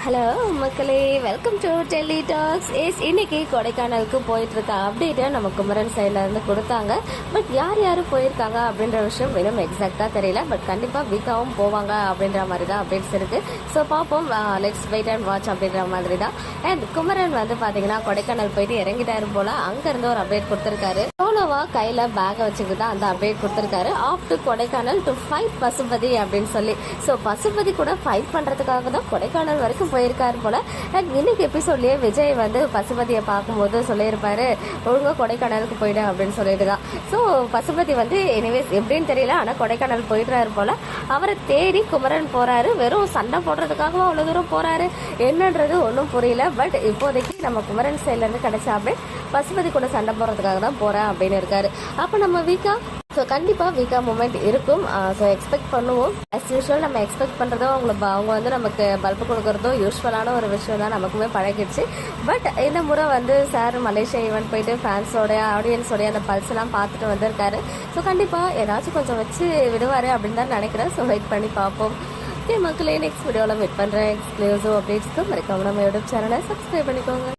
Hello மக்களே, welcome to Delhi tax. இன்னைக்கு கொடைக்கானலுக்கு போயிட்டு இருக்க அப்டேட்டை நம்ம குமரன் சைட்ல இருந்து கொடுத்தாங்க. பட் யார் யார் போயிருக்காங்க அப்படின்ற விஷயம் இன்னும் எக்ஸாக்டா தெரியல. பட் கண்டிப்பா வீக்காவும் போவாங்க அப்படின்ற மாதிரி தான் அப்டேட்ஸ் இருக்கு. ஸோ பார்ப்போம், லெட்ஸ் வெயிட் அண்ட் வாட்ச் அப்படின்ற மாதிரி தான். அண்ட் குமரன் வந்து பாத்தீங்கன்னா கொடைக்கானல் போயிட்டு இறங்கிட்டாரு போல. அங்க இருந்து ஒரு அப்டேட் கொடுத்திருக்காரு. சோலோவா கையில பேக்கை வச்சுக்கிட்டு தான் அந்த அப்டேட் கொடுத்திருக்காரு. Off to Kodaikanal to fight Pasupathi அப்படின்னு சொல்லி. ஸோ பசுபதி கூட ஃபைட் பண்றதுக்காக தான் கொடைக்கானல் வரைக்கும் போயிருக்காரு போல. அண்ட் இன்னைக்கு எபிசோட்லயே விஜய் வந்து பசுபதியை பார்க்கும்போது சொல்லியிருப்பாரு, ஒழுங்கா கொடைக்கானலுக்கு போயிடு அப்படின்னு சொல்லிட்டு தான். ஸோ பசுபதி வந்து எனிவேஸ் எப்படின்னு தெரியல, ஆனா கொடைக்கானல் போயிடுறாரு போல. அவரை தேடி குமரன் போறாரு. வெறும் சண்டை போடுறதுக்காகவும் அவ்வளவு தூரம் போறாரு, என்னன்றது ஒன்றும் புரியல. பட் இப்போதைக்கு நம்ம குமரன் சைட்ல இருந்து கிடைச்ச அப்டேட், பசுபதி கூட சண்டை போடுறதுக்காக தான் போறேன் அப்படின்னு இருக்காரு. அப்ப நம்ம வீக்கா ஸோ கண்டிப்பாக வீக்கா மூமெண்ட் இருக்கும். ஸோ எக்ஸ்பெக்ட் பண்ணுவோம். அஸ் யூஸ்வல் நம்ம எக்ஸ்பெக்ட் பண்ணுறதோ அவங்க வந்து நமக்கு பல்பு கொடுக்குறதோ யூஸ்வலான ஒரு விஷயம் தான், நமக்குமே பழகிடுச்சு. பட் இந்த முறை வந்து சார் மலேசியா ஈவெண்ட் போயிட்டு ஃபேன்ஸோடைய ஆடியன்ஸோடைய அந்த பல்ஸ் எல்லாம் பார்த்துட்டு வந்திருக்காரு. ஸோ கண்டிப்பாக ஏதாச்சும் கொஞ்சம் வச்சு விடுவார் அப்படின்னு தான் நினைக்கிறேன். ஸோ வெயிட் பண்ணி பார்ப்போம். ஓகே மக்களே, நெக்ஸ்ட் வீடியோவில் வெயிட் பண்ணுறேன். எக்ஸ்க்ளூசிவ் அப்டேட்ஸ்க்கு மறக்காம நம்ம யூடியூப் சேனலை சப்ஸ்கிரைப் பண்ணிக்கோங்க.